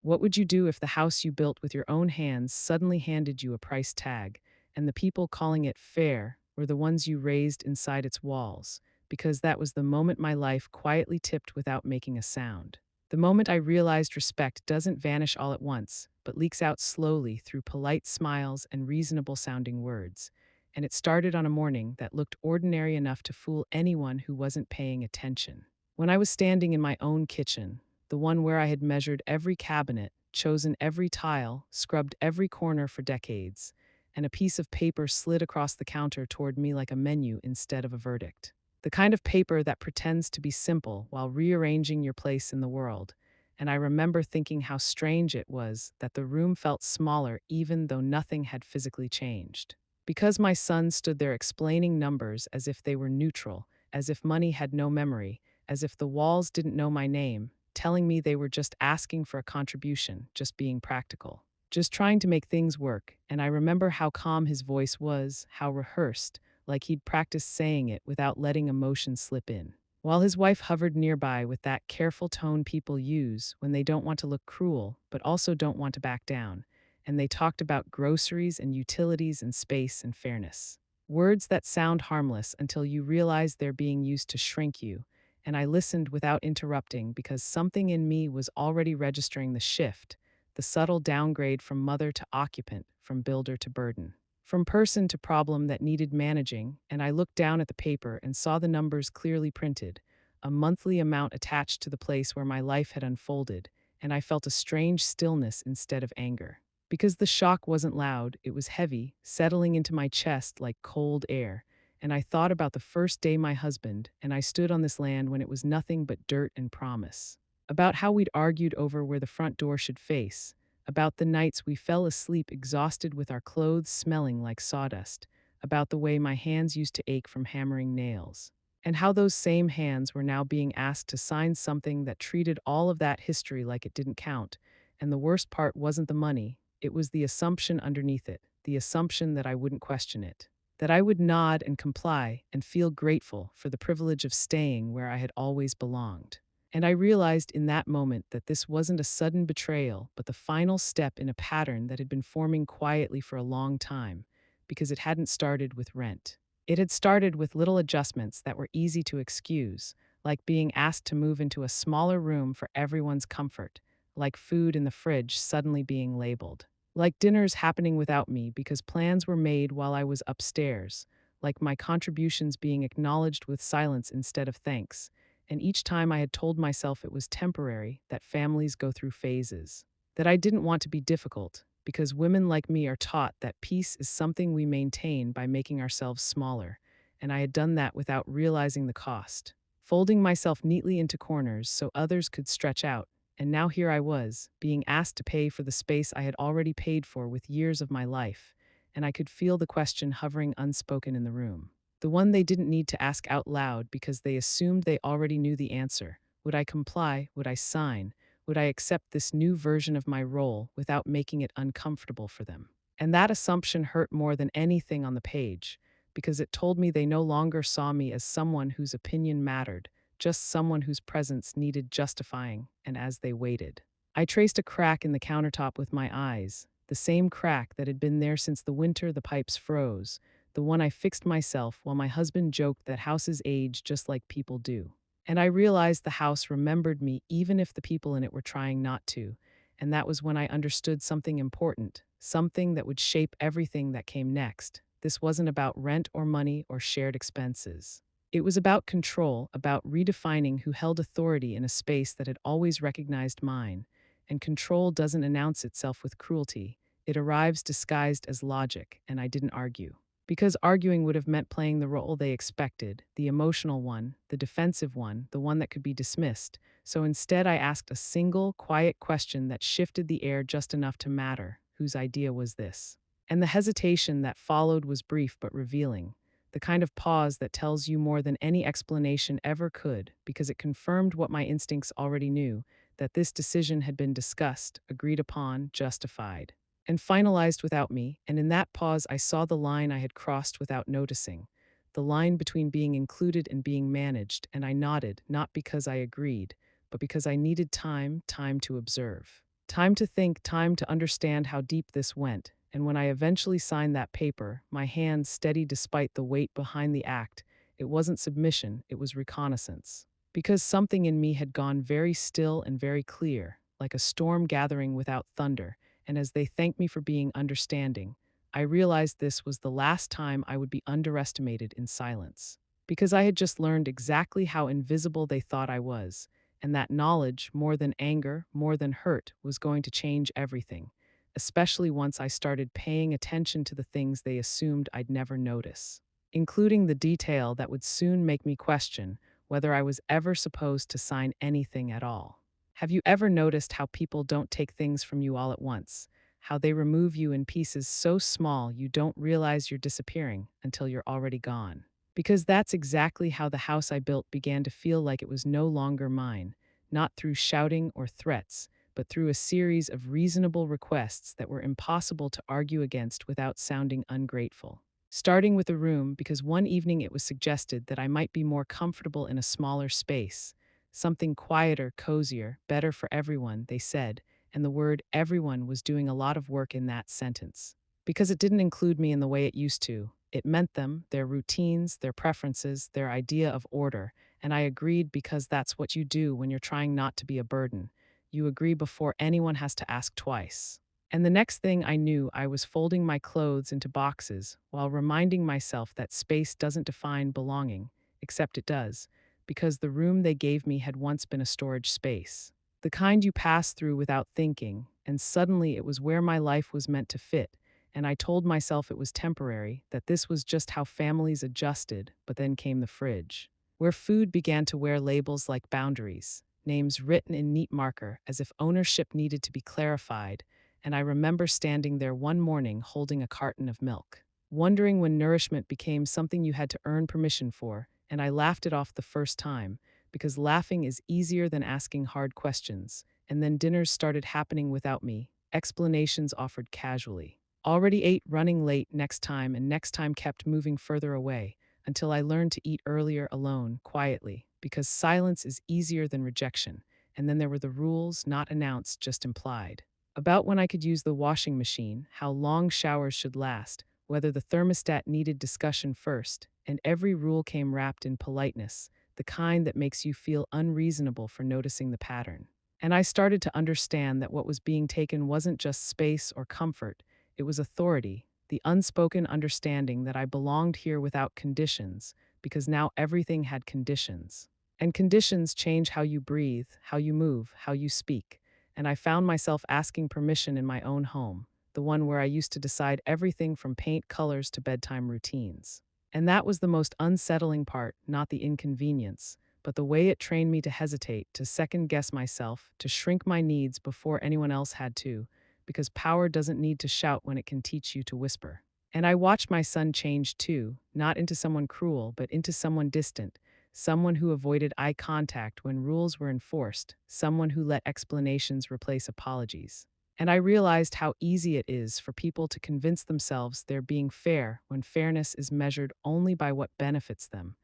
What would you do if the house you built with your own hands suddenly handed you a price tag, and the people calling it fair were the ones you raised inside its walls? Because that was the moment my life quietly tipped without making a sound. The moment I realized respect doesn't vanish all at once, but leaks out slowly through polite smiles and reasonable sounding words. And it started on a morning that looked ordinary enough to fool anyone who wasn't paying attention. When I was standing in my own kitchen, the one where I had measured every cabinet, chosen every tile, scrubbed every corner for decades, and a piece of paper slid across the counter toward me like a menu instead of a verdict. The kind of paper that pretends to be simple while rearranging your place in the world. And I remember thinking how strange it was that the room felt smaller even though nothing had physically changed. Because my son stood there explaining numbers as if they were neutral, as if money had no memory, as if the walls didn't know my name, telling me they were just asking for a contribution, just being practical, just trying to make things work. And I remember how calm his voice was, how rehearsed, like he'd practiced saying it without letting emotion slip in. While his wife hovered nearby with that careful tone people use when they don't want to look cruel, but also don't want to back down, and they talked about groceries and utilities and space and fairness. Words that sound harmless until you realize they're being used to shrink you, and I listened without interrupting because something in me was already registering the shift, the subtle downgrade from mother to occupant, from builder to burden, from person to problem that needed managing. And I looked down at the paper and saw the numbers clearly printed, a monthly amount attached to the place where my life had unfolded, and I felt a strange stillness instead of anger. Because the shock wasn't loud, it was heavy, settling into my chest like cold air. And I thought about the first day my husband and I stood on this land when it was nothing but dirt and promise. About how we'd argued over where the front door should face. About the nights we fell asleep exhausted with our clothes smelling like sawdust. About the way my hands used to ache from hammering nails. And how those same hands were now being asked to sign something that treated all of that history like it didn't count. And the worst part wasn't the money, it was the assumption underneath it, the assumption that I wouldn't question it, that I would nod and comply and feel grateful for the privilege of staying where I had always belonged. And I realized in that moment that this wasn't a sudden betrayal, but the final step in a pattern that had been forming quietly for a long time, because it hadn't started with rent. It had started with little adjustments that were easy to excuse, like being asked to move into a smaller room for everyone's comfort, like food in the fridge suddenly being labeled, like dinners happening without me because plans were made while I was upstairs, like my contributions being acknowledged with silence instead of thanks. And each time I had told myself it was temporary, that families go through phases, that I didn't want to be difficult, because women like me are taught that peace is something we maintain by making ourselves smaller, and I had done that without realizing the cost, folding myself neatly into corners so others could stretch out. And now here I was, being asked to pay for the space I had already paid for with years of my life, and I could feel the question hovering unspoken in the room. The one they didn't need to ask out loud because they assumed they already knew the answer. Would I comply? Would I sign? Would I accept this new version of my role without making it uncomfortable for them? And that assumption hurt more than anything on the page, because it told me they no longer saw me as someone whose opinion mattered, just someone whose presence needed justifying. And as they waited, I traced a crack in the countertop with my eyes, the same crack that had been there since the winter the pipes froze, the one I fixed myself while my husband joked that houses age just like people do. And I realized the house remembered me even if the people in it were trying not to, and that was when I understood something important, something that would shape everything that came next. This wasn't about rent or money or shared expenses. It was about control, about redefining who held authority in a space that had always recognized mine. And control doesn't announce itself with cruelty. It arrives disguised as logic, and I didn't argue. Because arguing would have meant playing the role they expected, the emotional one, the defensive one, the one that could be dismissed. So instead I asked a single, quiet question that shifted the air just enough to matter. Whose idea was this? And the hesitation that followed was brief but revealing, the kind of pause that tells you more than any explanation ever could, because it confirmed what my instincts already knew, that this decision had been discussed, agreed upon, justified, and finalized without me. And in that pause I saw the line I had crossed without noticing, the line between being included and being managed, and I nodded, not because I agreed, but because I needed time to observe. Time to think, time to understand how deep this went. And when I eventually signed that paper, my hands steady despite the weight behind the act, it wasn't submission, it was reconnaissance. Because something in me had gone very still and very clear, like a storm gathering without thunder, and as they thanked me for being understanding, I realized this was the last time I would be underestimated in silence. Because I had just learned exactly how invisible they thought I was, and that knowledge, more than anger, more than hurt, was going to change everything, especially once I started paying attention to the things they assumed I'd never notice, including the detail that would soon make me question whether I was ever supposed to sign anything at all. Have you ever noticed how people don't take things from you all at once? How they remove you in pieces so small you don't realize you're disappearing until you're already gone? Because that's exactly how the house I built began to feel like it was no longer mine, not through shouting or threats, but through a series of reasonable requests that were impossible to argue against without sounding ungrateful. Starting with a room, because one evening it was suggested that I might be more comfortable in a smaller space. Something quieter, cozier, better for everyone, they said, and the word everyone was doing a lot of work in that sentence. Because it didn't include me in the way it used to. It meant them, their routines, their preferences, their idea of order, and I agreed because that's what you do when you're trying not to be a burden. You agree before anyone has to ask twice. And the next thing I knew, I was folding my clothes into boxes while reminding myself that space doesn't define belonging, except it does, because the room they gave me had once been a storage space. The kind you pass through without thinking, and suddenly it was where my life was meant to fit, and I told myself it was temporary, that this was just how families adjusted, but then came the fridge, where food began to wear labels like boundaries, names written in neat marker as if ownership needed to be clarified, and I remember standing there one morning holding a carton of milk, wondering when nourishment became something you had to earn permission for, and I laughed it off the first time, because laughing is easier than asking hard questions, and then dinners started happening without me, explanations offered casually. Already ate, running late, next time, and next time kept moving further away, until I learned to eat earlier alone, quietly, because silence is easier than rejection, and then there were the rules, not announced, just implied. About when I could use the washing machine, how long showers should last, whether the thermostat needed discussion first, and every rule came wrapped in politeness, the kind that makes you feel unreasonable for noticing the pattern. And I started to understand that what was being taken wasn't just space or comfort, it was authority, the unspoken understanding that I belonged here without conditions, because now everything had conditions. And conditions change how you breathe, how you move, how you speak. And I found myself asking permission in my own home, the one where I used to decide everything from paint colors to bedtime routines. And that was the most unsettling part, not the inconvenience, but the way it trained me to hesitate, to second guess myself, to shrink my needs before anyone else had to, because power doesn't need to shout when it can teach you to whisper. And I watched my son change too, not into someone cruel, but into someone distant, someone who avoided eye contact when rules were enforced, someone who let explanations replace apologies. And I realized how easy it is for people to convince themselves they're being fair when fairness is measured only by what benefits them.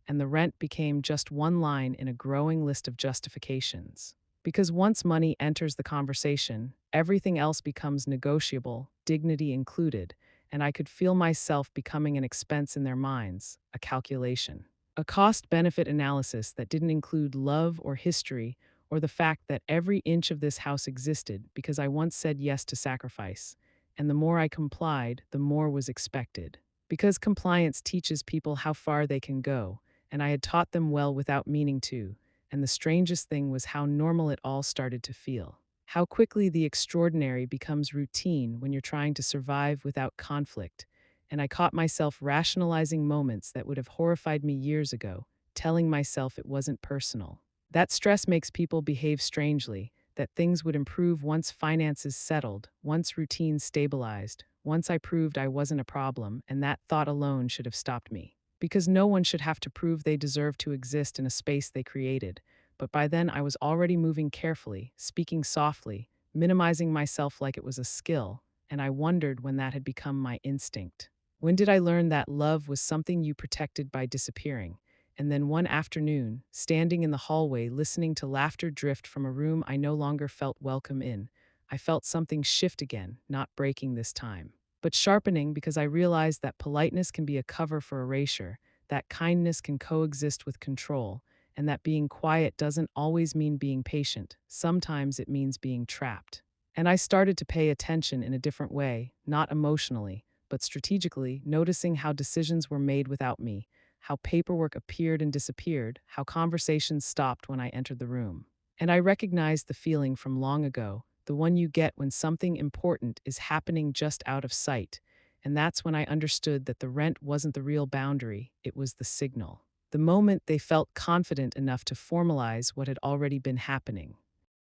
And the rent became just one line in a growing list of justifications. Because once money enters the conversation, everything else becomes negotiable, dignity included, and I could feel myself becoming an expense in their minds, a calculation. A cost-benefit analysis that didn't include love or history or the fact that every inch of this house existed because I once said yes to sacrifice, and the more I complied, the more was expected. Because compliance teaches people how far they can go, and I had taught them well without meaning to, and the strangest thing was how normal it all started to feel. How quickly the extraordinary becomes routine when you're trying to survive without conflict, and I caught myself rationalizing moments that would have horrified me years ago, telling myself it wasn't personal. That stress makes people behave strangely, that things would improve once finances settled, once routines stabilized, once I proved I wasn't a problem, and that thought alone should have stopped me. Because no one should have to prove they deserve to exist in a space they created. But by then I was already moving carefully, speaking softly, minimizing myself like it was a skill, and I wondered when that had become my instinct. When did I learn that love was something you protected by disappearing? And then one afternoon, standing in the hallway listening to laughter drift from a room I no longer felt welcome in, I felt something shift again, not breaking this time, but sharpening because I realized that politeness can be a cover for erasure, that kindness can coexist with control, and that being quiet doesn't always mean being patient. Sometimes it means being trapped. And I started to pay attention in a different way, not emotionally, but strategically, noticing how decisions were made without me, how paperwork appeared and disappeared, how conversations stopped when I entered the room. And I recognized the feeling from long ago, the one you get when something important is happening just out of sight. And that's when I understood that the rent wasn't the real boundary, it was the signal. The moment they felt confident enough to formalize what had already been happening.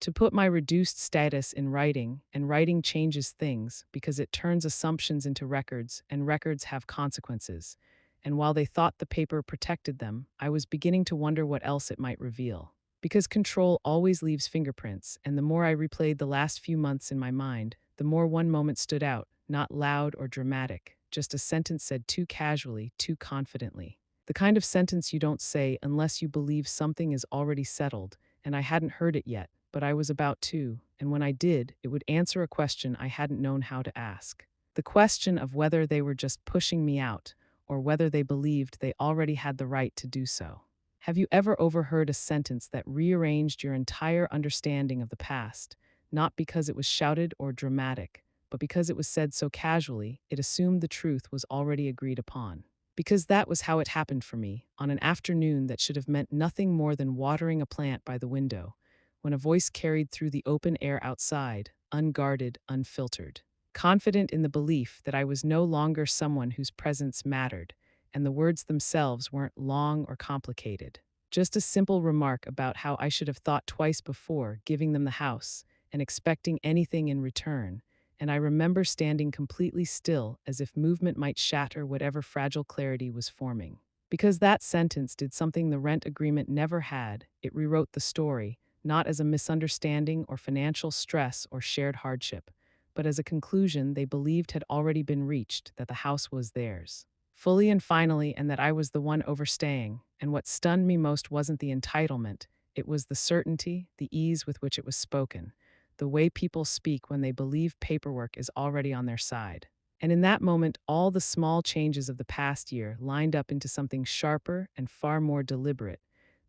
To put my reduced status in writing, and writing changes things because it turns assumptions into records, and records have consequences. And while they thought the paper protected them, I was beginning to wonder what else it might reveal. Because control always leaves fingerprints, and the more I replayed the last few months in my mind, the more one moment stood out, not loud or dramatic, just a sentence said too casually, too confidently. The kind of sentence you don't say unless you believe something is already settled, and I hadn't heard it yet, but I was about to, and when I did, it would answer a question I hadn't known how to ask. The question of whether they were just pushing me out, or whether they believed they already had the right to do so. Have you ever overheard a sentence that rearranged your entire understanding of the past, not because it was shouted or dramatic, but because it was said so casually, it assumed the truth was already agreed upon? Because that was how it happened for me, on an afternoon that should have meant nothing more than watering a plant by the window, when a voice carried through the open air outside, unguarded, unfiltered, confident in the belief that I was no longer someone whose presence mattered, and the words themselves weren't long or complicated. Just a simple remark about how I should have thought twice before giving them the house and expecting anything in return, and I remember standing completely still as if movement might shatter whatever fragile clarity was forming. Because that sentence did something the rent agreement never had, it rewrote the story, not as a misunderstanding or financial stress or shared hardship, but as a conclusion they believed had already been reached, that the house was theirs, fully and finally, and that I was the one overstaying. And what stunned me most wasn't the entitlement, it was the certainty, the ease with which it was spoken, the way people speak when they believe paperwork is already on their side. And in that moment, all the small changes of the past year lined up into something sharper and far more deliberate,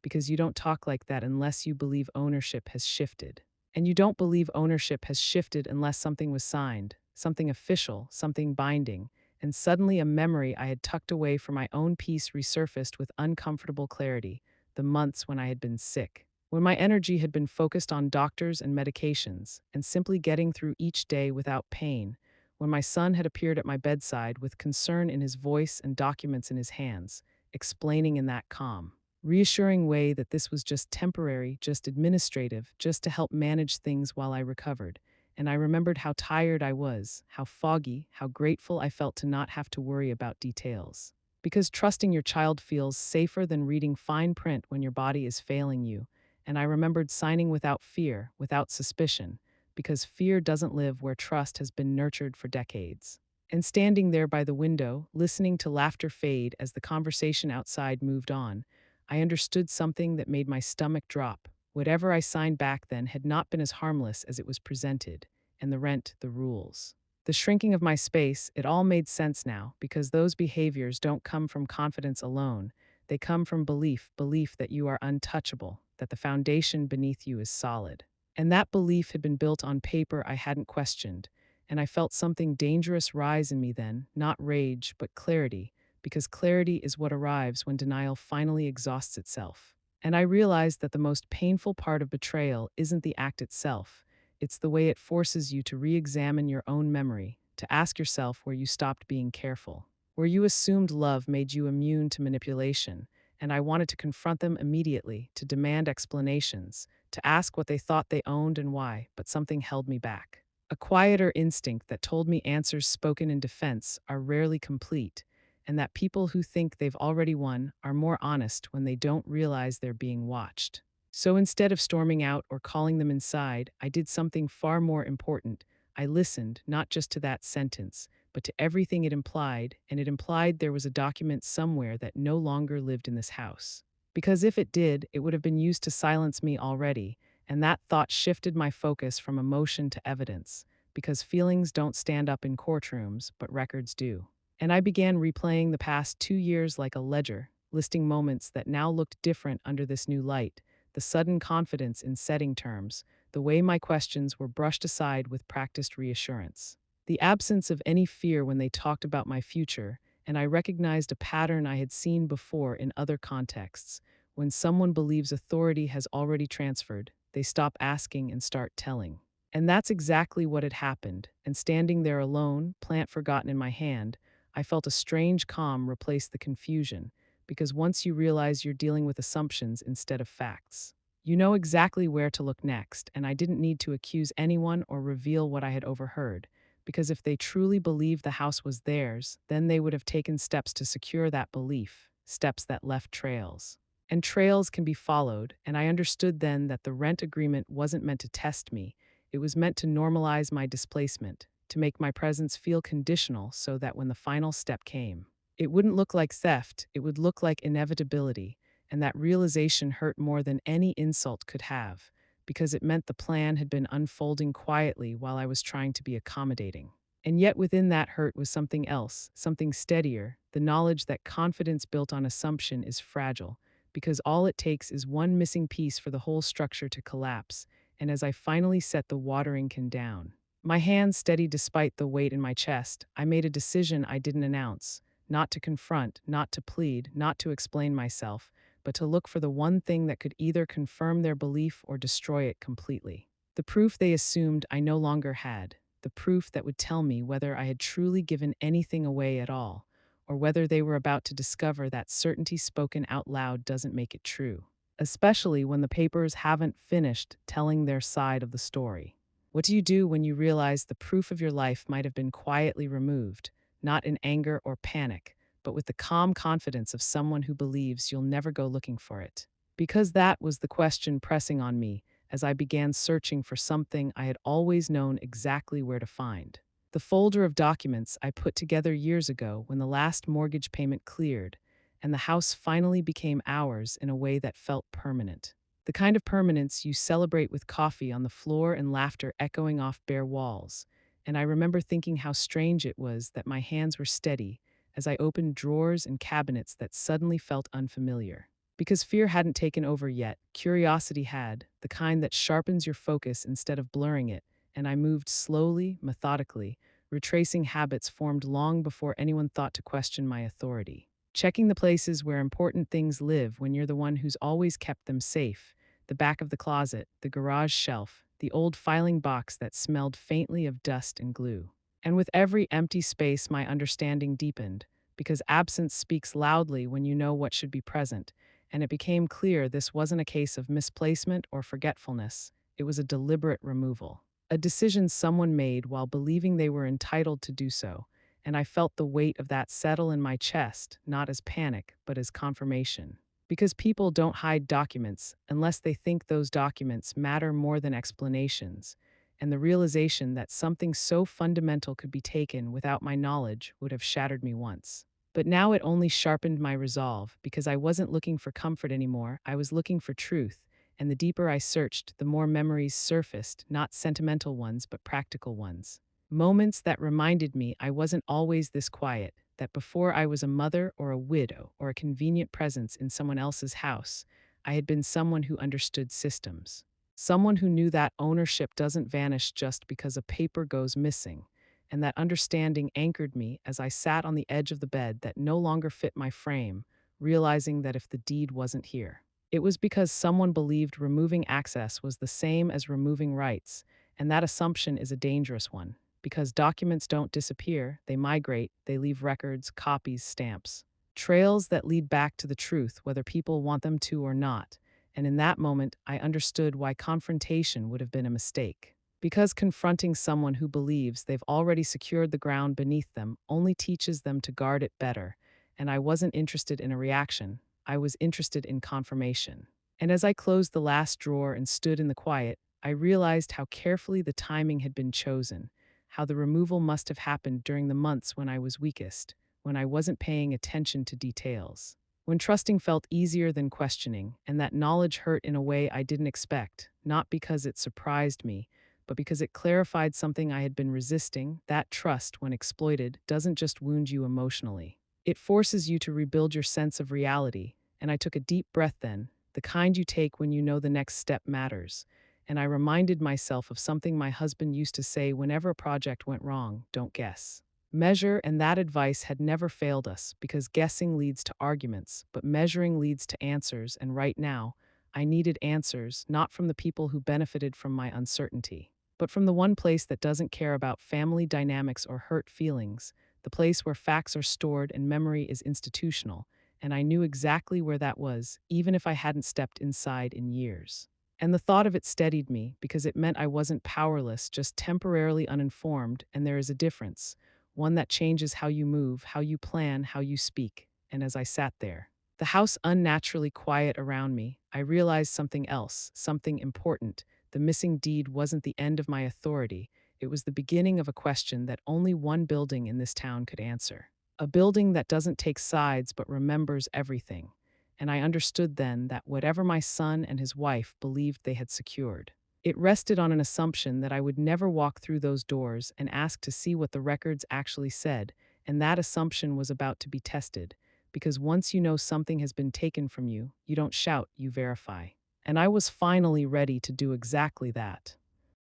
because you don't talk like that unless you believe ownership has shifted. And you don't believe ownership has shifted unless something was signed, something official, something binding, and suddenly a memory I had tucked away for my own peace resurfaced with uncomfortable clarity, the months when I had been sick, when my energy had been focused on doctors and medications, and simply getting through each day without pain, when my son had appeared at my bedside with concern in his voice and documents in his hands, explaining in that calm, reassuring way that this was just temporary, just administrative, just to help manage things while I recovered. And I remembered how tired I was, how foggy, how grateful I felt to not have to worry about details. Because trusting your child feels safer than reading fine print when your body is failing you. And I remembered signing without fear, without suspicion, because fear doesn't live where trust has been nurtured for decades. And standing there by the window, listening to laughter fade as the conversation outside moved on, I understood something that made my stomach drop. Whatever I signed back then had not been as harmless as it was presented, and the rent, the rules. The shrinking of my space, it all made sense now, because those behaviors don't come from confidence alone. They come from belief that you are untouchable, that the foundation beneath you is solid. And that belief had been built on paper I hadn't questioned, and I felt something dangerous rise in me then, not rage, but clarity, because clarity is what arrives when denial finally exhausts itself. And I realized that the most painful part of betrayal isn't the act itself, it's the way it forces you to re-examine your own memory, to ask yourself where you stopped being careful, where you assumed love made you immune to manipulation, and I wanted to confront them immediately, to demand explanations, to ask what they thought they owned and why, but something held me back. A quieter instinct that told me answers spoken in defense are rarely complete, and that people who think they've already won are more honest when they don't realize they're being watched. So instead of storming out or calling them inside, I did something far more important. I listened, not just to that sentence, but to everything it implied, and it implied there was a document somewhere that no longer lived in this house. Because if it did, it would have been used to silence me already, and that thought shifted my focus from emotion to evidence, because feelings don't stand up in courtrooms, but records do. And I began replaying the past 2 years like a ledger, listing moments that now looked different under this new light, the sudden confidence in setting terms, the way my questions were brushed aside with practiced reassurance, the absence of any fear when they talked about my future, and I recognized a pattern I had seen before in other contexts. When someone believes authority has already transferred, they stop asking and start telling. And that's exactly what had happened, and standing there alone, plant forgotten in my hand, I felt a strange calm replace the confusion, because once you realize you're dealing with assumptions instead of facts, you know exactly where to look next, and I didn't need to accuse anyone or reveal what I had overheard, because if they truly believed the house was theirs, then they would have taken steps to secure that belief, steps that left trails. And trails can be followed, and I understood then that the rent agreement wasn't meant to test me, it was meant to normalize my displacement, to make my presence feel conditional so that when the final step came, it wouldn't look like theft, it would look like inevitability, and that realization hurt more than any insult could have, because it meant the plan had been unfolding quietly while I was trying to be accommodating. And yet within that hurt was something else, something steadier, the knowledge that confidence built on assumption is fragile, because all it takes is one missing piece for the whole structure to collapse. And as I finally set the watering can down, my hands steady despite the weight in my chest, I made a decision I didn't announce, not to confront, not to plead, not to explain myself, but to look for the one thing that could either confirm their belief or destroy it completely. The proof they assumed I no longer had, the proof that would tell me whether I had truly given anything away at all, or whether they were about to discover that certainty spoken out loud doesn't make it true, especially when the papers haven't finished telling their side of the story. What do you do when you realize the proof of your life might have been quietly removed, not in anger or panic, but with the calm confidence of someone who believes you'll never go looking for it? Because that was the question pressing on me as I began searching for something I had always known exactly where to find. The folder of documents I put together years ago when the last mortgage payment cleared, and the house finally became ours in a way that felt permanent. The kind of permanence you celebrate with coffee on the floor and laughter echoing off bare walls. And I remember thinking how strange it was that my hands were steady as I opened drawers and cabinets that suddenly felt unfamiliar. Because fear hadn't taken over yet, curiosity had, the kind that sharpens your focus instead of blurring it, and I moved slowly, methodically, retracing habits formed long before anyone thought to question my authority. Checking the places where important things live when you're the one who's always kept them safe, the back of the closet, the garage shelf, the old filing box that smelled faintly of dust and glue. And with every empty space, my understanding deepened, because absence speaks loudly when you know what should be present, and it became clear this wasn't a case of misplacement or forgetfulness, it was a deliberate removal. A decision someone made while believing they were entitled to do so, and I felt the weight of that settle in my chest, not as panic, but as confirmation. Because people don't hide documents unless they think those documents matter more than explanations, and the realization that something so fundamental could be taken without my knowledge would have shattered me once. But now it only sharpened my resolve, because I wasn't looking for comfort anymore, I was looking for truth, and the deeper I searched, the more memories surfaced, not sentimental ones, but practical ones. Moments that reminded me I wasn't always this quiet, that before I was a mother or a widow or a convenient presence in someone else's house, I had been someone who understood systems. Someone who knew that ownership doesn't vanish just because a paper goes missing, and that understanding anchored me as I sat on the edge of the bed that no longer fit my frame, realizing that if the deed wasn't here, it was because someone believed removing access was the same as removing rights, and that assumption is a dangerous one, because documents don't disappear, they migrate, they leave records, copies, stamps. Trails that lead back to the truth, whether people want them to or not. And in that moment, I understood why confrontation would have been a mistake. Because confronting someone who believes they've already secured the ground beneath them only teaches them to guard it better, and I wasn't interested in a reaction, I was interested in confirmation. And as I closed the last drawer and stood in the quiet, I realized how carefully the timing had been chosen, how the removal must have happened during the months when I was weakest, when I wasn't paying attention to details. when trusting felt easier than questioning, and that knowledge hurt in a way I didn't expect, not because it surprised me, but because it clarified something I had been resisting. That trust, when exploited, doesn't just wound you emotionally. It forces you to rebuild your sense of reality, and I took a deep breath then, the kind you take when you know the next step matters. And I reminded myself of something my husband used to say whenever a project went wrong: don't guess. Measure, and that advice had never failed us, because guessing leads to arguments, but measuring leads to answers, and right now, I needed answers, not from the people who benefited from my uncertainty, but from the one place that doesn't care about family dynamics or hurt feelings, the place where facts are stored and memory is institutional, and I knew exactly where that was, even if I hadn't stepped inside in years. And the thought of it steadied me, because it meant I wasn't powerless, just temporarily uninformed, and there is a difference, one that changes how you move, how you plan, how you speak. And as I sat there, the house unnaturally quiet around me, I realized something else, something important. The missing deed wasn't the end of my authority, it was the beginning of a question that only one building in this town could answer. A building that doesn't take sides but remembers everything. And I understood then that whatever my son and his wife believed they had secured, it rested on an assumption that I would never walk through those doors and ask to see what the records actually said, and that assumption was about to be tested, because once you know something has been taken from you, you don't shout, you verify. And I was finally ready to do exactly that.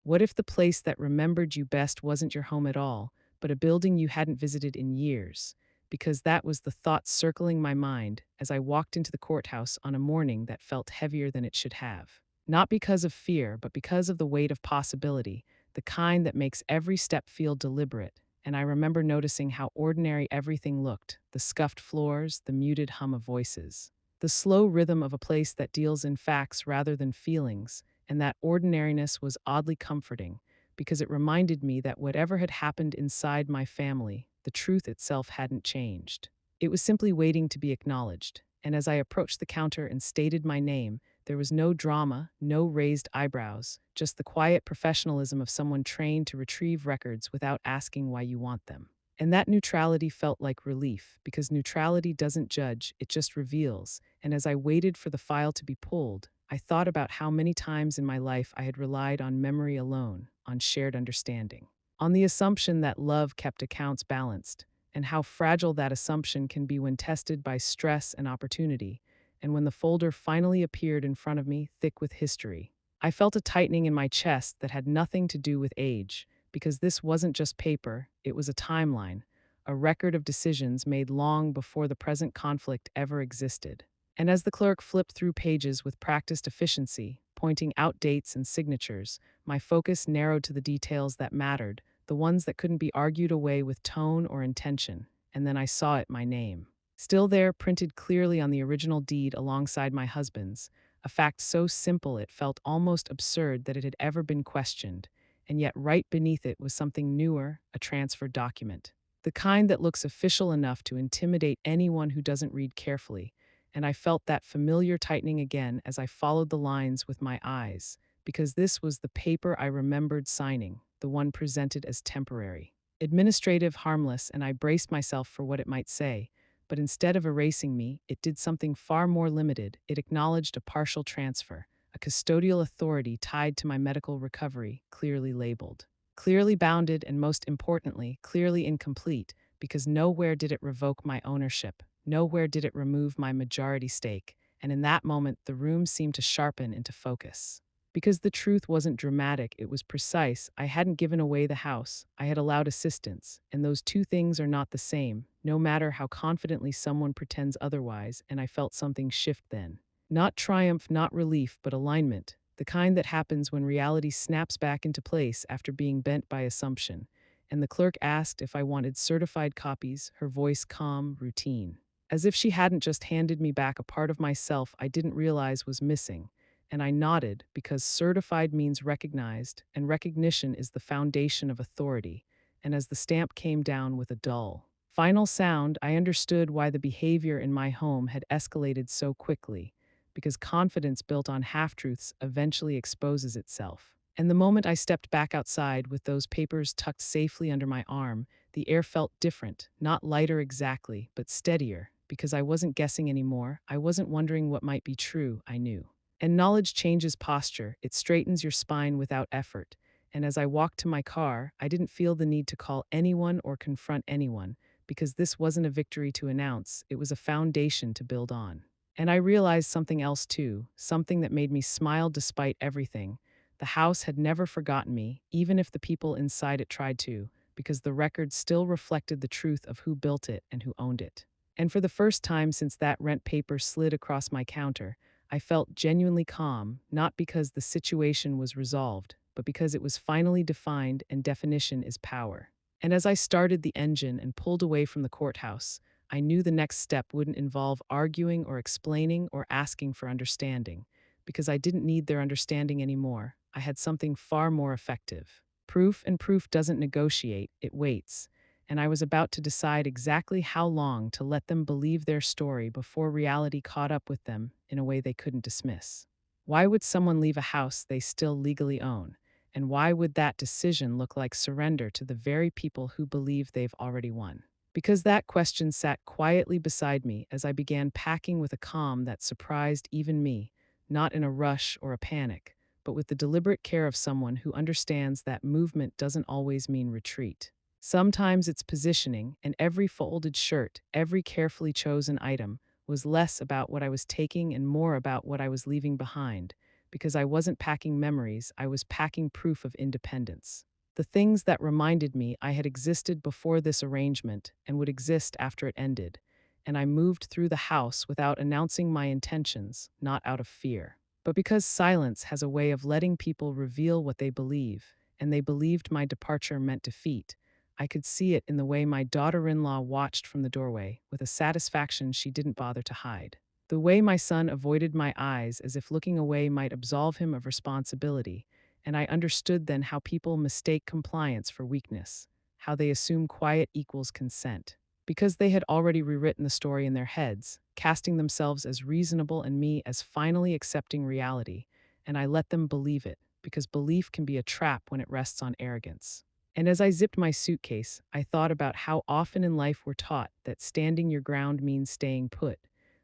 What if the place that remembered you best wasn't your home at all, but a building you hadn't visited in years? Because that was the thought circling my mind as I walked into the courthouse on a morning that felt heavier than it should have. Not because of fear, but because of the weight of possibility, the kind that makes every step feel deliberate. And I remember noticing how ordinary everything looked: the scuffed floors, the muted hum of voices, the slow rhythm of a place that deals in facts rather than feelings. And that ordinariness was oddly comforting, because it reminded me that whatever had happened inside my family, the truth itself hadn't changed. It was simply waiting to be acknowledged. And as I approached the counter and stated my name, there was no drama, no raised eyebrows, just the quiet professionalism of someone trained to retrieve records without asking why you want them. And that neutrality felt like relief, because neutrality doesn't judge, it just reveals. And as I waited for the file to be pulled, I thought about how many times in my life I had relied on memory alone, on shared understanding, on the assumption that love kept accounts balanced, and how fragile that assumption can be when tested by stress and opportunity. And when the folder finally appeared in front of me, thick with history, I felt a tightening in my chest that had nothing to do with age, because this wasn't just paper, it was a timeline, a record of decisions made long before the present conflict ever existed. And as the clerk flipped through pages with practiced efficiency, pointing out dates and signatures, my focus narrowed to the details that mattered, the ones that couldn't be argued away with tone or intention. And then I saw it: my name. Still there, printed clearly on the original deed alongside my husband's, a fact so simple it felt almost absurd that it had ever been questioned. And yet right beneath it was something newer: a transfer document. The kind that looks official enough to intimidate anyone who doesn't read carefully. And I felt that familiar tightening again as I followed the lines with my eyes, because this was the paper I remembered signing, the one presented as temporary, administrative, harmless, and I braced myself for what it might say. But instead of erasing me, it did something far more limited. It acknowledged a partial transfer, a custodial authority tied to my medical recovery, clearly labeled, clearly bounded, and most importantly, clearly incomplete, because nowhere did it revoke my ownership. Nowhere did it remove my majority stake, and in that moment the room seemed to sharpen into focus. Because the truth wasn't dramatic, it was precise. I hadn't given away the house, I had allowed assistance, and those two things are not the same, no matter how confidently someone pretends otherwise, and I felt something shift then. Not triumph, not relief, but alignment, the kind that happens when reality snaps back into place after being bent by assumption. And the clerk asked if I wanted certified copies, her voice calm, routine, as if she hadn't just handed me back a part of myself I didn't realize was missing. And I nodded, because certified means recognized, and recognition is the foundation of authority. And as the stamp came down with a dull, final sound, I understood why the behavior in my home had escalated so quickly, because confidence built on half-truths eventually exposes itself. And the moment I stepped back outside with those papers tucked safely under my arm, the air felt different, not lighter exactly, but steadier, because I wasn't guessing anymore. I wasn't wondering what might be true, I knew. And knowledge changes posture, it straightens your spine without effort. And as I walked to my car, I didn't feel the need to call anyone or confront anyone, because this wasn't a victory to announce, it was a foundation to build on. And I realized something else too, something that made me smile despite everything. The house had never forgotten me, even if the people inside it tried to, because the record still reflected the truth of who built it and who owned it. And for the first time since that rent paper slid across my counter, I felt genuinely calm, not because the situation was resolved, but because it was finally defined, and definition is power. And as I started the engine and pulled away from the courthouse, I knew the next step wouldn't involve arguing or explaining or asking for understanding, because I didn't need their understanding anymore. I had something far more effective. Proof, and proof doesn't negotiate, it waits. And I was about to decide exactly how long to let them believe their story before reality caught up with them in a way they couldn't dismiss. Why would someone leave a house they still legally own? And why would that decision look like surrender to the very people who believe they've already won? Because that question sat quietly beside me as I began packing with a calm that surprised even me, not in a rush or a panic, but with the deliberate care of someone who understands that movement doesn't always mean retreat. Sometimes it's positioning, and every folded shirt, every carefully chosen item, was less about what I was taking and more about what I was leaving behind, because I wasn't packing memories, I was packing proof of independence. The things that reminded me I had existed before this arrangement and would exist after it ended, and I moved through the house without announcing my intentions, not out of fear, but because silence has a way of letting people reveal what they believe, and they believed my departure meant defeat. I could see it in the way my daughter-in-law watched from the doorway, with a satisfaction she didn't bother to hide. The way my son avoided my eyes as if looking away might absolve him of responsibility, and I understood then how people mistake compliance for weakness, how they assume quiet equals consent. Because they had already rewritten the story in their heads, casting themselves as reasonable and me as finally accepting reality, and I let them believe it, because belief can be a trap when it rests on arrogance. And as I zipped my suitcase, I thought about how often in life we're taught that standing your ground means staying put,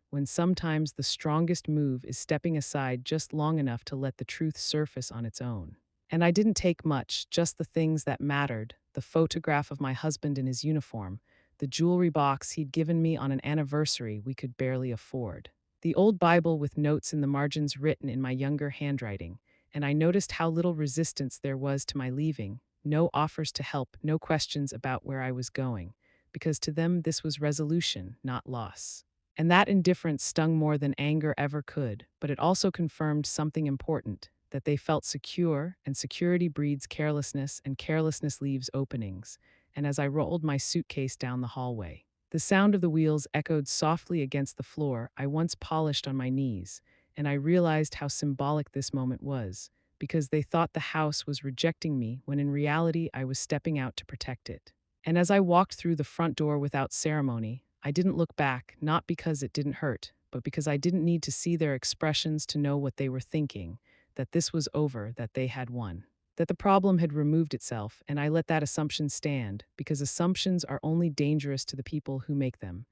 when sometimes the strongest move is stepping aside just long enough to let the truth surface on its own. And I didn't take much, just the things that mattered: the photograph of my husband in his uniform, the jewelry box he'd given me on an anniversary we could barely afford, the old Bible with notes in the margins written in my younger handwriting, and I noticed how little resistance there was to my leaving. No offers to help, no questions about where I was going, because to them this was resolution, not loss. And that indifference stung more than anger ever could, but it also confirmed something important: that they felt secure, and security breeds carelessness, and carelessness leaves openings. And as I rolled my suitcase down the hallway, the sound of the wheels echoed softly against the floor I once polished on my knees, and I realized how symbolic this moment was, because they thought the house was rejecting me when in reality I was stepping out to protect it. And as I walked through the front door without ceremony, I didn't look back, not because it didn't hurt, but because I didn't need to see their expressions to know what they were thinking: that this was over, that they had won, that the problem had removed itself, and I let that assumption stand, because assumptions are only dangerous to the people who make them.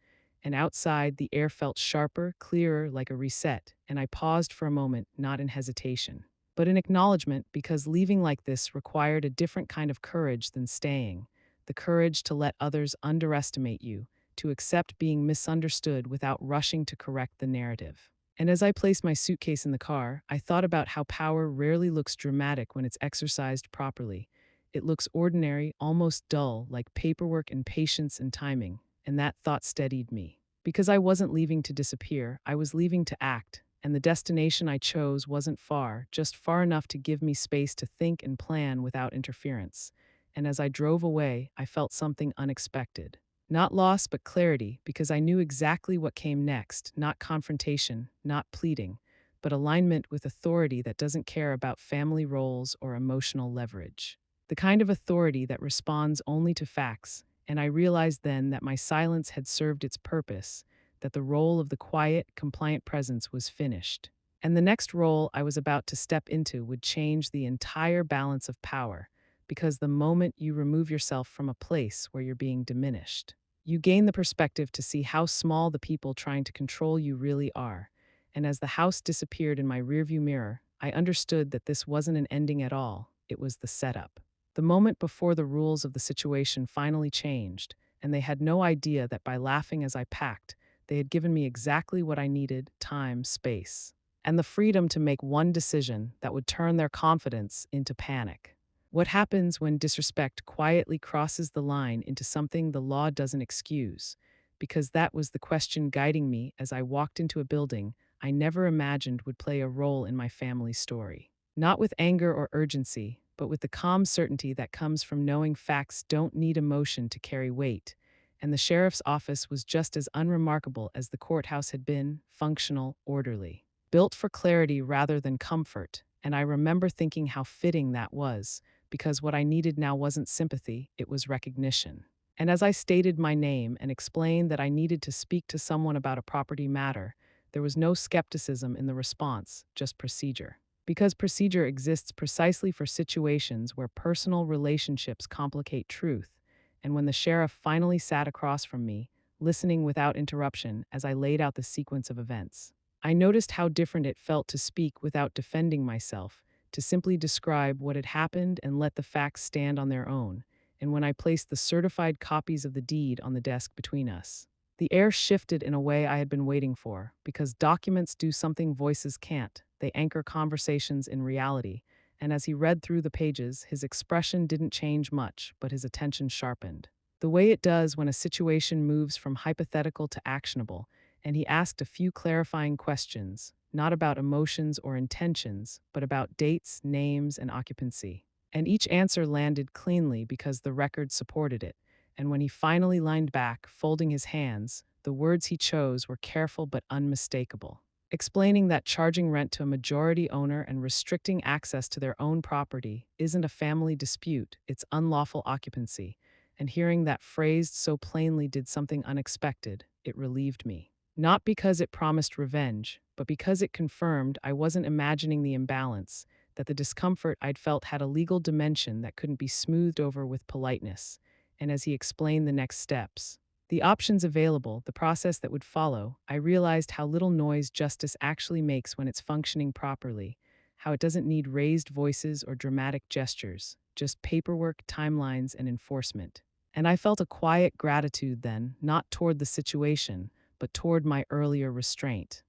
And outside, the air felt sharper, clearer, like a reset, and I paused for a moment, not in hesitation, but in acknowledgement, because leaving like this required a different kind of courage than staying: the courage to let others underestimate you, to accept being misunderstood without rushing to correct the narrative. And as I placed my suitcase in the car, I thought about how power rarely looks dramatic when it's exercised properly. It looks ordinary, almost dull, like paperwork and patience and timing, and that thought steadied me. Because I wasn't leaving to disappear, I was leaving to act, and the destination I chose wasn't far, just far enough to give me space to think and plan without interference. And as I drove away, I felt something unexpected. Not loss, but clarity, because I knew exactly what came next: not confrontation, not pleading, but alignment with authority that doesn't care about family roles or emotional leverage. The kind of authority that responds only to facts, and I realized then that my silence had served its purpose, that the role of the quiet, compliant presence was finished. And the next role I was about to step into would change the entire balance of power, because the moment you remove yourself from a place where you're being diminished, You gain the perspective to see how small the people trying to control you really are. And as the house disappeared in my rearview mirror, I understood that this wasn't an ending at all, it was the setup. The moment before the rules of the situation finally changed, and they had no idea that by laughing as I packed, they had given me exactly what I needed: time, space, and the freedom to make one decision that would turn their confidence into panic. What happens when disrespect quietly crosses the line into something the law doesn't excuse? Because that was the question guiding me as I walked into a building I never imagined would play a role in my family's story. Not with anger or urgency, but with the calm certainty that comes from knowing facts don't need emotion to carry weight. And the sheriff's office was just as unremarkable as the courthouse had been: functional, orderly, built for clarity rather than comfort. And I remember thinking how fitting that was, because what I needed now wasn't sympathy, it was recognition. And as I stated my name and explained that I needed to speak to someone about a property matter, there was no skepticism in the response, just procedure. Because procedure exists precisely for situations where personal relationships complicate truth. And when the sheriff finally sat across from me, listening without interruption as I laid out the sequence of events, I noticed how different it felt to speak without defending myself, to simply describe what had happened and let the facts stand on their own. And when I placed the certified copies of the deed on the desk between us, the air shifted in a way I had been waiting for, because documents do something voices can't. They anchor conversations in reality. And as he read through the pages, his expression didn't change much, but his attention sharpened. The way it does when a situation moves from hypothetical to actionable, and he asked a few clarifying questions, not about emotions or intentions, but about dates, names, and occupancy. And each answer landed cleanly because the record supported it. And when he finally leaned back, folding his hands, the words he chose were careful but unmistakable, explaining that charging rent to a majority owner and restricting access to their own property isn't a family dispute, it's unlawful occupancy. And hearing that phrased so plainly did something unexpected. It relieved me. Not because it promised revenge, but because it confirmed I wasn't imagining the imbalance, that the discomfort I'd felt had a legal dimension that couldn't be smoothed over with politeness. And as he explained the next steps, the options available, the process that would follow, I realized how little noise justice actually makes when it's functioning properly, how it doesn't need raised voices or dramatic gestures, just paperwork, timelines, and enforcement. And I felt a quiet gratitude then, not toward the situation, but toward my earlier restraint.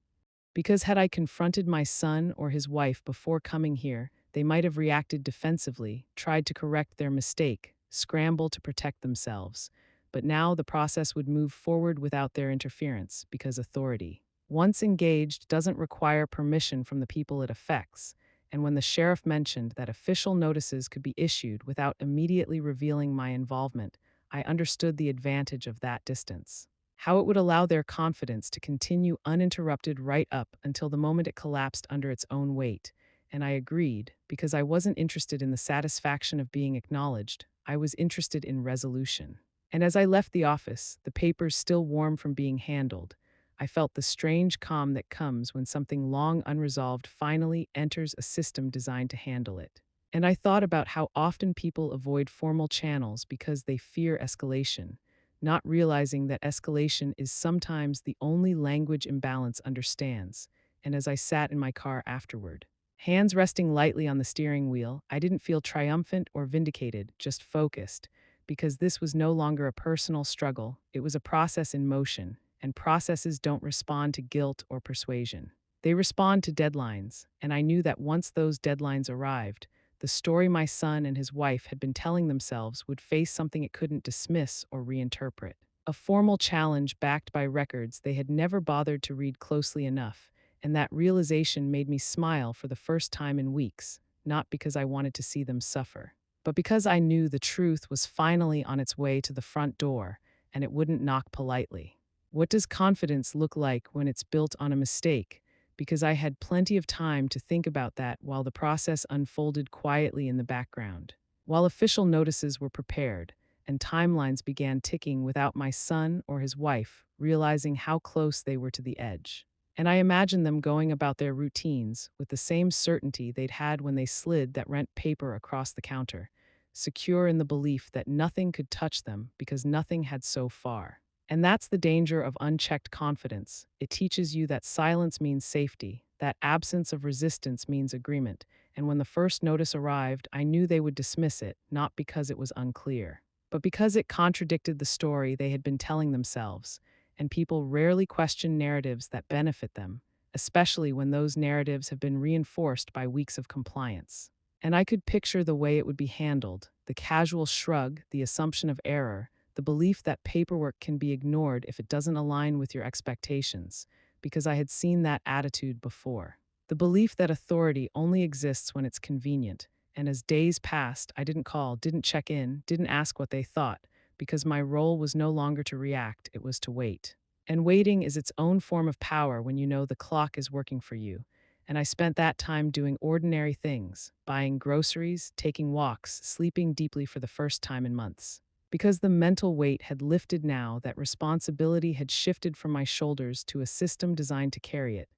Because had I confronted my son or his wife before coming here, they might have reacted defensively, tried to correct their mistake, scrambled to protect themselves. But now the process would move forward without their interference, because authority, once engaged, doesn't require permission from the people it affects. And when the sheriff mentioned that official notices could be issued without immediately revealing my involvement, I understood the advantage of that distance. How it would allow their confidence to continue uninterrupted right up until the moment it collapsed under its own weight. And I agreed, because I wasn't interested in the satisfaction of being acknowledged, I was interested in resolution. And as I left the office, the papers still warm from being handled, I felt the strange calm that comes when something long unresolved finally enters a system designed to handle it. And I thought about how often people avoid formal channels because they fear escalation, not realizing that escalation is sometimes the only language imbalance understands. And as I sat in my car afterward, hands resting lightly on the steering wheel, I didn't feel triumphant or vindicated, just focused, because this was no longer a personal struggle, it was a process in motion, and processes don't respond to guilt or persuasion. They respond to deadlines, and I knew that once those deadlines arrived, the story my son and his wife had been telling themselves would face something it couldn't dismiss or reinterpret. A formal challenge backed by records they had never bothered to read closely enough, and that realization made me smile for the first time in weeks, not because I wanted to see them suffer, but because I knew the truth was finally on its way to the front door, and it wouldn't knock politely. What does confidence look like when it's built on a mistake? Because I had plenty of time to think about that while the process unfolded quietly in the background. While official notices were prepared and timelines began ticking without my son or his wife realizing how close they were to the edge. And I imagined them going about their routines with the same certainty they'd had when they slid that rent paper across the counter, secure in the belief that nothing could touch them because nothing had so far. And that's the danger of unchecked confidence. It teaches you that silence means safety, that absence of resistance means agreement. And when the first notice arrived, I knew they would dismiss it, not because it was unclear, but because it contradicted the story they had been telling themselves. And people rarely question narratives that benefit them, especially when those narratives have been reinforced by weeks of compliance. And I could picture the way it would be handled: the casual shrug, the assumption of error, the belief that paperwork can be ignored if it doesn't align with your expectations, because I had seen that attitude before. The belief that authority only exists when it's convenient. And as days passed, I didn't call, didn't check in, didn't ask what they thought, because my role was no longer to react, it was to wait. And waiting is its own form of power when you know the clock is working for you. And I spent that time doing ordinary things: buying groceries, taking walks, sleeping deeply for the first time in months. Because the mental weight had lifted now, that responsibility had shifted from my shoulders to a system designed to carry it.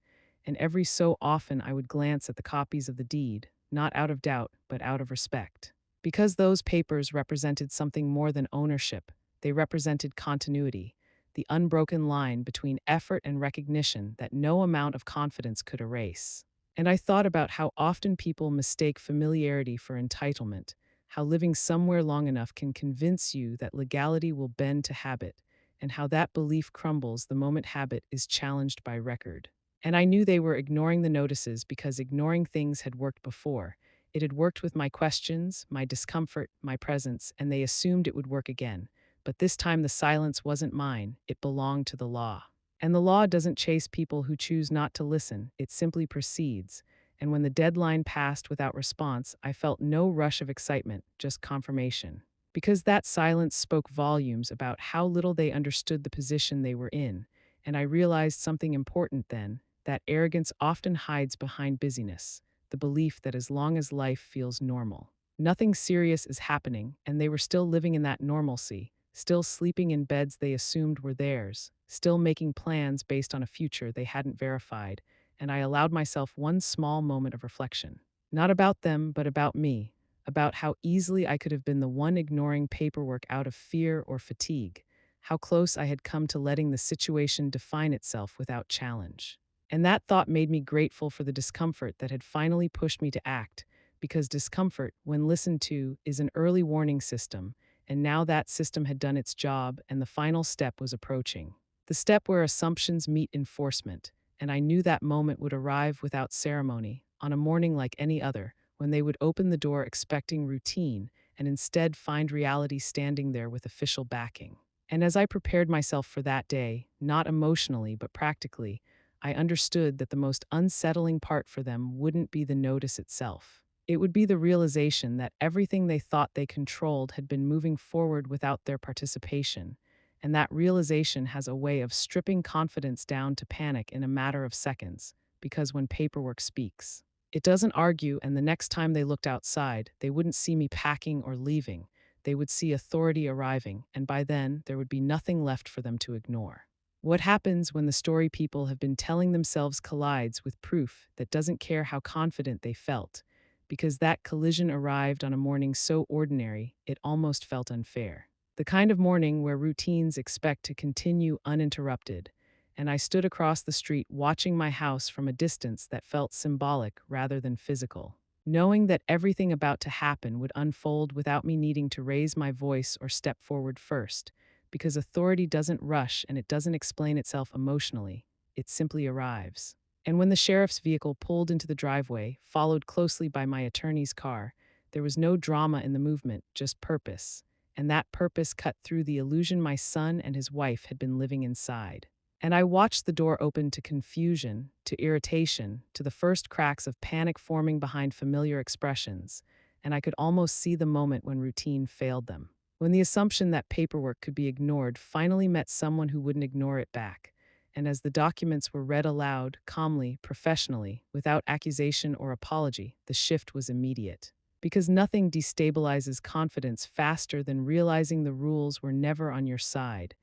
And every so often I would glance at the copies of the deed, not out of doubt, but out of respect. Because those papers represented something more than ownership, they represented continuity, the unbroken line between effort and recognition that no amount of confidence could erase. And I thought about how often people mistake familiarity for entitlement, how living somewhere long enough can convince you that legality will bend to habit, and how that belief crumbles the moment habit is challenged by record. And I knew they were ignoring the notices because ignoring things had worked before. It had worked with my questions, my discomfort, my presence, and they assumed it would work again. But this time the silence wasn't mine, it belonged to the law. And the law doesn't chase people who choose not to listen, it simply proceeds. And when the deadline passed without response, I felt no rush of excitement, just confirmation. Because that silence spoke volumes about how little they understood the position they were in. And I realized something important then: that arrogance often hides behind busyness, the belief that as long as life feels normal, nothing serious is happening, and they were still living in that normalcy, still sleeping in beds they assumed were theirs, still making plans based on a future they hadn't verified. And I allowed myself one small moment of reflection. Not about them, but about me, about how easily I could have been the one ignoring paperwork out of fear or fatigue, how close I had come to letting the situation define itself without challenge. And that thought made me grateful for the discomfort that had finally pushed me to act, because discomfort, when listened to, is an early warning system, and now that system had done its job and the final step was approaching. The step where assumptions meet enforcement, and I knew that moment would arrive without ceremony, on a morning like any other, when they would open the door expecting routine and instead find reality standing there with official backing. And as I prepared myself for that day, not emotionally but practically, I understood that the most unsettling part for them wouldn't be the notice itself. It would be the realization that everything they thought they controlled had been moving forward without their participation. And that realization has a way of stripping confidence down to panic in a matter of seconds, because when paperwork speaks, it doesn't argue. And the next time they looked outside, they wouldn't see me packing or leaving. They would see authority arriving, and by then, there would be nothing left for them to ignore. What happens when the story people have been telling themselves collides with proof that doesn't care how confident they felt? Because that collision arrived on a morning so ordinary, it almost felt unfair. The kind of morning where routines expect to continue uninterrupted. And I stood across the street watching my house from a distance that felt symbolic rather than physical, knowing that everything about to happen would unfold without me needing to raise my voice or step forward first, because authority doesn't rush and it doesn't explain itself emotionally, it simply arrives. And when the sheriff's vehicle pulled into the driveway, followed closely by my attorney's car, there was no drama in the movement, just purpose. And that purpose cut through the illusion my son and his wife had been living inside. And I watched the door open to confusion, to irritation, to the first cracks of panic forming behind familiar expressions, and I could almost see the moment when routine failed them. When the assumption that paperwork could be ignored finally met someone who wouldn't ignore it back. And as the documents were read aloud, calmly, professionally, without accusation or apology, the shift was immediate. Because nothing destabilizes confidence faster than realizing the rules were never on your side.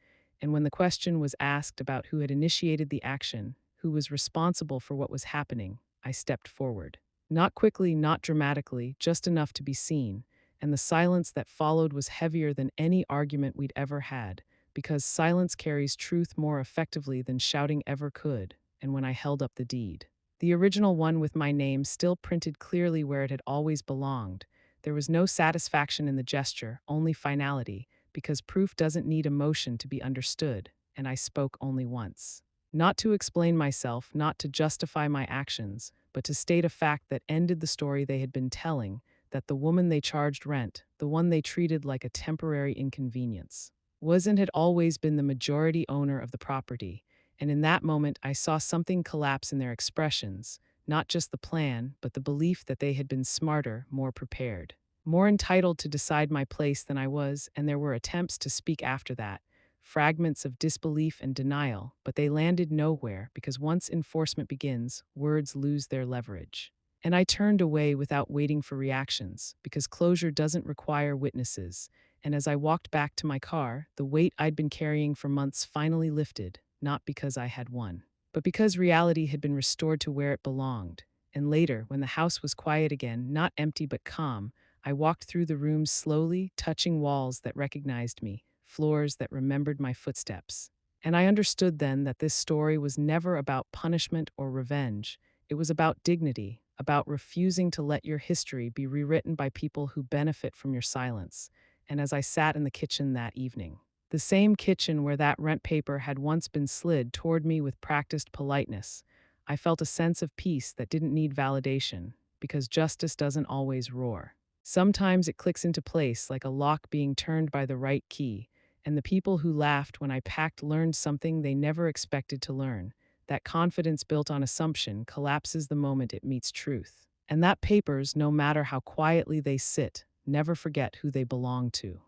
And when the question was asked about who had initiated the action, who was responsible for what was happening, I stepped forward. Not quickly, not dramatically, just enough to be seen. And the silence that followed was heavier than any argument we'd ever had, because silence carries truth more effectively than shouting ever could, and when I held up the deed. The original one with my name still printed clearly where it had always belonged. There was no satisfaction in the gesture, only finality, because proof doesn't need emotion to be understood, and I spoke only once. Not to explain myself, not to justify my actions, but to state a fact that ended the story they had been telling, that the woman they charged rent, the one they treated like a temporary inconvenience, wasn't had always been the majority owner of the property. And in that moment, I saw something collapse in their expressions, not just the plan, but the belief that they had been smarter, more prepared, more entitled to decide my place than I was, and there were attempts to speak after that, fragments of disbelief and denial, but they landed nowhere because once enforcement begins, words lose their leverage. And I turned away without waiting for reactions, because closure doesn't require witnesses. And as I walked back to my car, the weight I'd been carrying for months finally lifted, not because I had won, but because reality had been restored to where it belonged. And later, when the house was quiet again, not empty but calm, I walked through the rooms slowly, touching walls that recognized me, floors that remembered my footsteps. And I understood then that this story was never about punishment or revenge. It was about dignity, about refusing to let your history be rewritten by people who benefit from your silence. And as I sat in the kitchen that evening, the same kitchen where that rent paper had once been slid toward me with practiced politeness, I felt a sense of peace that didn't need validation, because justice doesn't always roar. Sometimes it clicks into place like a lock being turned by the right key, and the people who laughed when I packed learned something they never expected to learn. That confidence built on assumption collapses the moment it meets truth. And that papers, no matter how quietly they sit, never forget who they belong to.